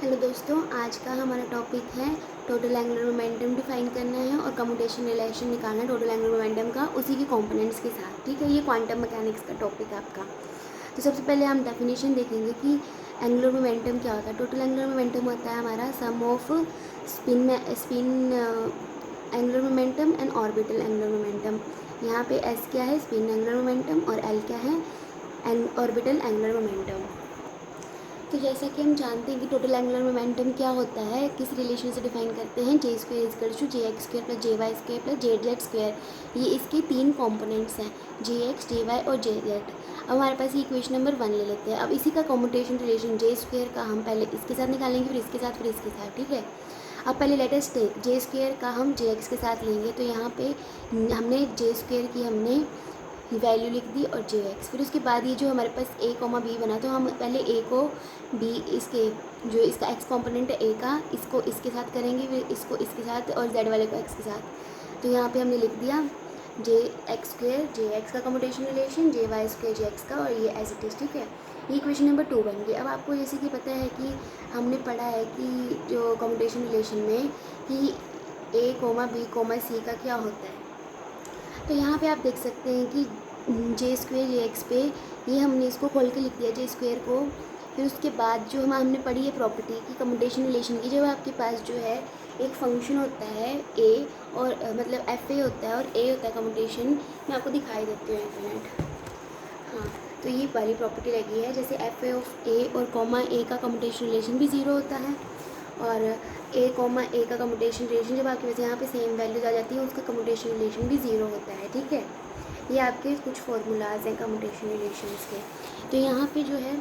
Hello दोस्तों, आज का हमारा टॉपिक है टोटल एंगुलर मोमेंटम डिफाइन करना है और कम्यूटेशन रिलेशन निकालना है टोटल एंगुलर मोमेंटम का उसी के कंपोनेंट्स के साथ। ठीक है, ये क्वांटम मैकेनिक्स का टॉपिक है आपका। तो सबसे पहले हम डेफिनेशन देखेंगे कि एंगुलर मोमेंटम क्या होता है। टोटल एंगुलर मोमेंटम होता है हमारा sum of spin angular momentum and orbital angular momentum. यहाँ पे एस क्या है, स्पिन एंगुलर मोमेंटम, और एल क्या है, ऑर्बिटल एंगुलर मोमेंटम। तो जैसा कि हम जानते हैं कि टोटल एंगुलर मोमेंटम क्या होता है, किस रिलेशन से डिफाइन करते हैं, J square is equal to J X square plus J Y square plus J Z square. ये इसके तीन कंपोनेंट्स हैं, जे एक्स, जे वाई और जे जेड। अब हमारे पास ये इक्वेशन नंबर 1 ले लेते हैं। अब इसी का कम्यूटेशन रिलेशन जे स्क्वायर का हम पहले इसके साथ निकालेंगे, फिर इसके साथ, फिर इसके साथ। ठीक है, अब पहले लेटेस्ट टेक जे स्क्वायर का हम जे एक्स के साथ लेंगे। तो यहाँ पे हमने जे स्क्वायर की हमने वैल्यू लिख दी और जे एक्स। फिर उसके बाद ये जो हमारे पास ए कॉमा बी बना, तो हम पहले ए को बी, इसके जो इसका एक्स कंपोनेंट है ए का, इसको इसके साथ करेंगे, फिर इसको इसके साथ और जेड वाले को एक्स के साथ। तो यहाँ पे हमने लिख दिया जे एक्स स्क्वेयर जे एक्स का कम्यूटेशन रिलेशन, जे वाई स्क्वेयर जे एक्स का, और ये एज इट इज़। ठीक है, ये इक्वेशन नंबर 2 बन गई। अब आपको जैसे कि पता है कि हमने पढ़ा है कि जो कम्यूटेशन रिलेशन में कि ए कोमा बी कोमा सी का क्या होता है। तो यहाँ पे आप देख सकते हैं कि जे स्क्वेयर जे एक्स पे ये हमने इसको खोल के लिख दिया जे स्क्वेयर को। फिर उसके बाद जो हमने पढ़ी है प्रॉपर्टी की कम्यूटेशन रिलेशन की, जब आपके पास जो है एक फंक्शन होता है ए और मतलब एफ ए होता है और ए होता है कम्यूटेशन। मैं आपको दिखाई देती हूँ एक मिनट। हाँ, तो ये वाली प्रॉपर्टी लगी है, जैसे एफ ए ऑफ ए और कॉमा ए का कम्यूटेशन रिलेशन भी ज़ीरो होता है, और ए कॉमा ए का कम्यूटेशन रिलेशन जब आपके पास यहाँ पे सेम वैल्यूज आ जाती है उसका कम्यूटेशन रिलेशन भी ज़ीरो होता है। ठीक है, ये आपके कुछ फार्मूलाज हैं कम्यूटेशन रिलेशंस के। तो यहाँ पे जो है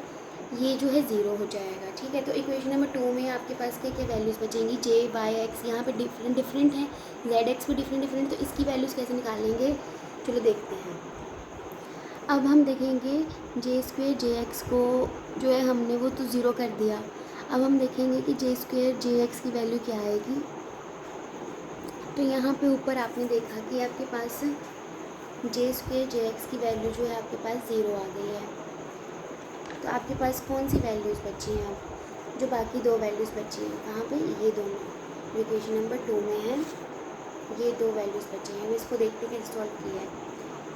ये जो है ज़ीरो हो जाएगा। ठीक है, तो इक्वेशन नंबर 2 में आपके पास क्या क्या वैल्यूज़ बचेंगी, जे वाई एक्स यहाँ पे डिफरेंट डिफरेंट है, जेड एक्स भी डिफरेंट डिफरेंट। तो इसकी वैल्यूज़ कैसे निकालेंगे, चलो देखते हैं। अब हम देखेंगे जे स्क्वेयर जे एक्स को जो है हमने वो तो ज़ीरो कर दिया। अब हम देखेंगे कि जे स्क्वेयर जे एक्स की वैल्यू क्या आएगी। तो यहाँ पे ऊपर आपने देखा कि आपके पास जे स्क्वेयर जे एक्स की वैल्यू जो है आपके पास ज़ीरो आ गई है। तो आपके पास कौन सी वैल्यूज़ बची हैं, अब जो बाकी दो वैल्यूज़ बची हैं कहाँ पे, ये दोनों इक्वेशन नंबर 2 में है, ये दो वैल्यूज़ बची हैं। हम इसको देखते हैं कैसे सॉल्व किया है।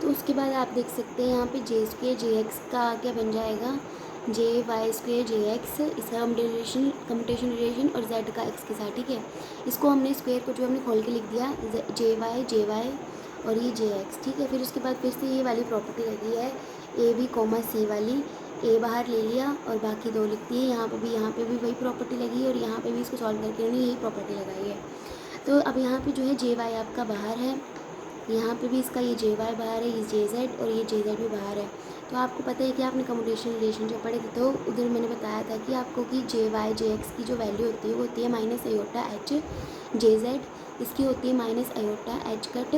तो उसके बाद आप देख सकते हैं यहाँ पे जे स्क्वेयर जे एक्स का क्या बन जाएगा, जे वाई स्क्वेयर जे एक्स, इसका कम्यूटेशन रिलेशन और जेड का एक्स के साथ। ठीक है, इसको हमने स्क्वेयर को जो हमने खोल के लिख दिया जे वाई और ये जे एक्स। ठीक है, फिर उसके बाद फिर से ये वाली प्रॉपर्टी लगी है ए बी कॉमा सी वाली, ए बाहर ले लिया और बाकी दो लिख दिए। यहाँ पे भी वही प्रॉपर्टी लगी है और यहाँ पे भी इसको सॉल्व करके उन्होंने यही प्रॉपर्टी लगाई है। तो अब यहाँ पे जो है जे वाई आपका बाहर है, यहाँ पे भी इसका ये जे वाई बाहर है, ये जे जेड और ये जे जेड भी बाहर है। तो आपको पता है कि आपने कम्यूटेशन रिलेशन जो पढ़े थे, तो उधर मैंने बताया था कि आपको कि जे वाई जे एक्स की जो वैल्यू होती है वो होती है minus iota H J Z, इसकी होती है minus iota H cut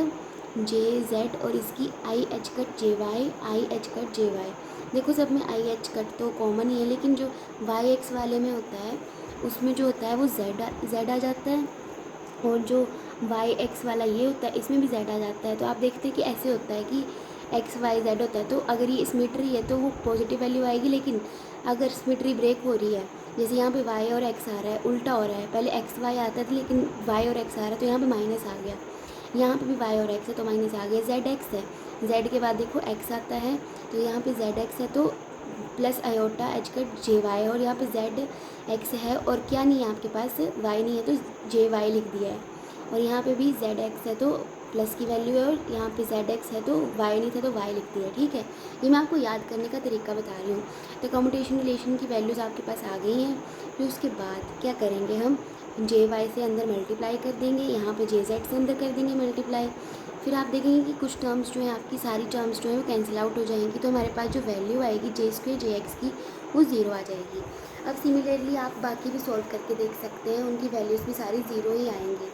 J Z, और इसकी I H cut J Y, I H cut J Y. देखो सब में आई एच कट तो कॉमन ही है, लेकिन जो वाई एक्स वाले में होता है उसमें जो होता है वो जेड आ जाता है, और जो वाई एक्स वाला ये होता है इसमें भी जेड आ जाता है। तो आप देखते हैं कि ऐसे होता है कि एक्स वाई जेड होता है। तो अगर ये सिमेट्री है तो वो पॉजिटिव वैल्यू आएगी, लेकिन अगर सिमेट्री ब्रेक हो रही है, जैसे यहाँ पे वाई और एक्स आ रहा है, उल्टा हो रहा है, पहले एक्स वाई आता था लेकिन वाई और एक्स आ रहा है, तो यहाँ पे माइनस आ गया, यहाँ पे भी वाई और एक्स है तो माइनस आ गया। जेड एक्स है, जेड के बाद देखो एक्स आता है, तो यहाँ पे जेड एक्स है तो plus iota H cut J Y, और यहाँ पे जेड एक्स है और क्या नहीं है आपके पास, वाई नहीं है तो जे वाई लिख दिया है, और यहाँ पे भी जेड एक्स है तो प्लस की वैल्यू है, और यहाँ पे जेड एक्स है तो वाई नहीं था तो वाई लिख दिया है। ठीक है, ये मैं आपको याद करने का तरीका बता रही हूँ। तो कम्यूटेशन रिलेशन की वैल्यूज़ आपके पास आ गई हैं। फिर उसके बाद क्या करेंगे, हम जे वाई से अंदर मल्टीप्लाई कर देंगे, यहाँ पे जे जेड से अंदर कर देंगे मल्टीप्लाई। फिर आप देखेंगे कि कुछ टर्म्स जो हैं आपकी सारी टर्म्स जो हैं वो कैंसिल आउट हो जाएंगी, तो हमारे पास जो वैल्यू आएगी जे स्क्वेयर जे एक्स की वो ज़ीरो आ जाएगी। अब सिमिलरली आप बाकी भी सॉल्व करके देख सकते हैं, उनकी वैल्यूज़ भी सारी ज़ीरो ही आएंगी।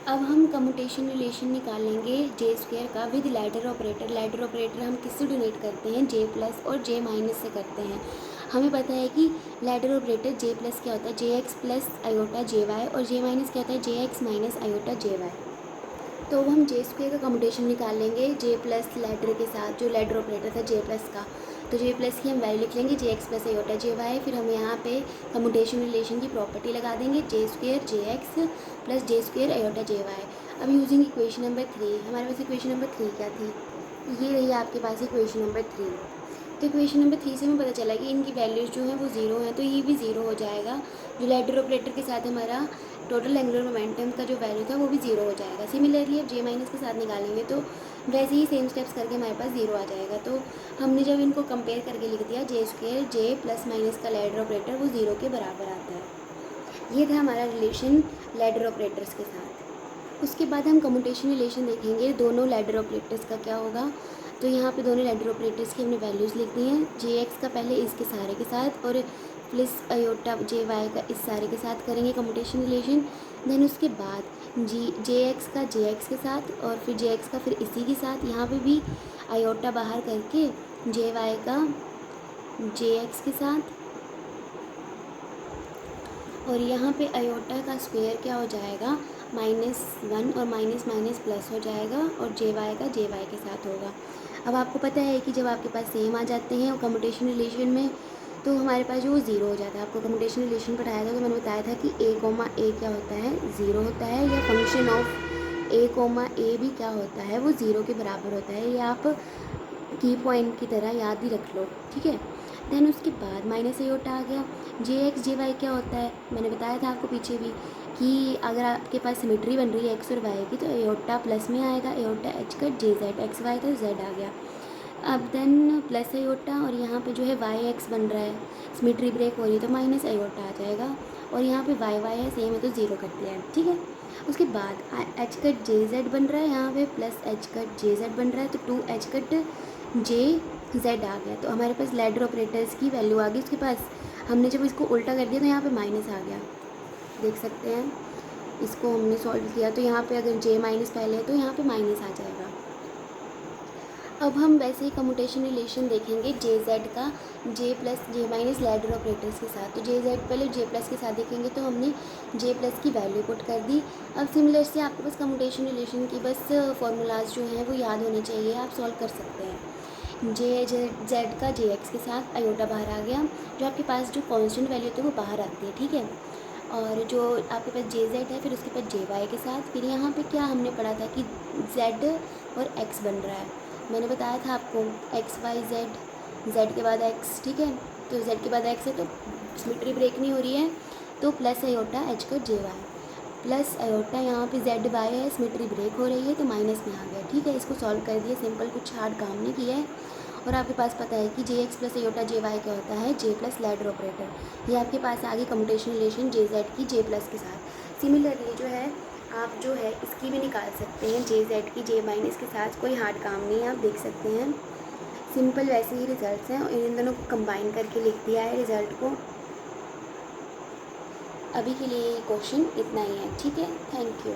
अब हम कम्यूटेशन रिलेशन निकालेंगे जे स्क्वेयर का with ladder operator. Ladder operator हम किससे डोनेट करते हैं, जे प्लस और जे माइनस से करते हैं। हमें पता है कि लैडर ऑपरेटर जे प्लस क्या होता है, जे एक्स प्लस आयोटा जे वाई, और जे माइनस क्या होता है, जे एक्स माइनस आयोटा जे वाई। तो अब हम जे स्क्वेयर का कम्यूटेशन निकालेंगे जे प्लस लैडर के साथ, जो लैडर ऑपरेटर था जे प्लस का। तो जे प्लस की हम वैल्यू लिख लेंगे जे एक्स प्लस आयोटा जे वाई, फिर हम यहाँ पे कम्यूटेशन रिलेशन की प्रॉपर्टी लगा देंगे जे स्क्वेयर जे एक्स प्लस जे स्क्वेयर आयोटा जे वाई। अब यूजिंग इक्वेशन नंबर 3, हमारे पास इक्वेशन नंबर 3 क्या थी, ये रही आपके पास इक्वेशन नंबर 3। तो इक्वेशन नंबर 3 से हमें पता चला कि इनकी वैल्यूज़ जो हैं वो ज़ीरो हैं, तो ये भी ज़ीरो हो जाएगा। जो लैडर ऑपरेटर के साथ हमारा टोटल एंगुलर मोमेंटम का जो वैल्यू था वो भी ज़ीरो हो जाएगा। सिमिलरली अब जे माइनस के साथ निकालेंगे तो वैसे ही सेम स्टेप्स करके हमारे पास ज़ीरो आ जाएगा। तो हमने जब इनको कंपेयर करके लिख दिया जे स्क्वेयर जे प्लस माइनस का लैडर ऑपरेटर वो ज़ीरो के बराबर आता है। ये था हमारा रिलेशन लैडर ऑपरेटर्स के साथ। उसके बाद हम कम्यूटेशन रिलेशन देखेंगे दोनों लैडर ऑपरेटर्स का क्या होगा। तो यहाँ पे दोनों लैडर ऑपरेटर्स की हमने वैल्यूज़ लिख दी हैं, जे एक्स का पहले इसके सारे के साथ और प्लस आयोटा जे वाई का इस सारे के साथ करेंगे कम्यूटेशन रिलेशन। देन उसके बाद जे एक्स का जे एक्स के साथ और फिर जे एक्स का फिर इसी के साथ, यहाँ पे भी आयोटा बाहर करके जे वाई का जे एक्स के साथ, और यहाँ पे आयोटा का स्क्वायर क्या हो जाएगा -1 और माइनस माइनस प्लस हो जाएगा और जे वाई का जे वाई के साथ होगा। अब आपको पता है कि जब आपके पास सेम आ जाते हैं और कम्यूटेशन रिलेशन में तो हमारे पास जो वो ज़ीरो हो जाता है। आपको कम्यूटेशन रिलेशन पढ़ाया था तो मैंने बताया था कि ए कोमा ए क्या होता है, ज़ीरो होता है, या फंक्शन ऑफ ए कोमा ए भी क्या होता है, वो ज़ीरो के बराबर होता है। ये आप की पॉइंट की तरह याद ही रख लो, ठीक है। देन उसके बाद माइनस आयोटा आ गया। जे एक्स जे वाई क्या होता है, मैंने बताया था आपको पीछे भी कि अगर आपके पास सिमेट्री बन रही है एक्स और वाई की तो आयोटा प्लस में आएगा, iota H cut J Z, x Y तो जेड आ गया। अब देन प्लस आयोटा और यहाँ पे जो है वाई एक्स बन रहा है, सिमेट्री ब्रेक हो रही है तो माइनस आयोटा आ जाएगा, और यहाँ पे वाई वाई है सेम है तो ज़ीरो कर दिया है, ठीक है। उसके बाद एच कट जे जेड बन रहा है, यहाँ पे plus H cut J Z बन रहा है तो 2 एच कट जे जेड आ गया। तो हमारे पास लैडर ऑपरेटर्स की वैल्यू आ गई उसके पास। हमने जब इसको उल्टा कर दिया तो यहाँ पे माइनस आ गया, देख सकते हैं। इसको हमने सॉल्व किया तो यहाँ पे अगर जे माइनस पहले है तो यहाँ पे माइनस आ जाएगा। अब हम वैसे ही कम्यूटेशन रिलेशन देखेंगे जे जेड का जे प्लस जे माइनस लैडर ऑपरेटर्स के साथ। तो जे जेड पहले जे प्लस के साथ देखेंगे तो हमने जे प्लस की वैल्यू पुट कर दी। अब सिमिलर से आपके पास कम्यूटेशन रिलेशन की बस फॉर्मूलाज जो हैं वो याद होने चाहिए, आप सॉल्व कर सकते हैं। जे जेड का जे एक्स के साथ आयोटा बाहर आ गया, जो आपके पास जो कॉन्स्टेंट वैल्यू होती है वो बाहर आती है, ठीक है। और जो आपके पास जे जेड है फिर उसके पास जे वाई के साथ, फिर यहाँ पे क्या हमने पढ़ा था कि जेड और एक्स बन रहा है, मैंने बताया था आपको एक्स वाई जेड, जेड के बाद एक्स, ठीक है। तो जेड के बाद एक्स है तो सिमेट्री ब्रेक नहीं हो रही है तो plus iota H cut J Y, plus iota यहाँ पे जेड वाई है, सिमेट्री ब्रेक हो रही है तो माइनस में आ गया, ठीक है। इसको सॉल्व कर दिया, सिंपल, कुछ हार्ड काम नहीं किया है। और आपके पास पता है कि जे एक्स प्लस आयोटा जे वाई क्या होता है, जे प्लस लैडर ऑपरेटर। ये आपके पास आगे कम्यूटेशन रिलेशन जे जेड की जे प्लस के साथ। सिमिलरली जो है आप जो है इसकी भी निकाल सकते हैं जे जेड की जे माइनस के साथ, कोई हार्ड काम नहीं है, आप देख सकते हैं। सिंपल वैसे ही रिजल्ट्स हैं और इन दोनों को कंबाइन करके लिख दिया है रिज़ल्ट को। अभी के लिए क्वेश्चन इतना ही है, ठीक है। Thank you.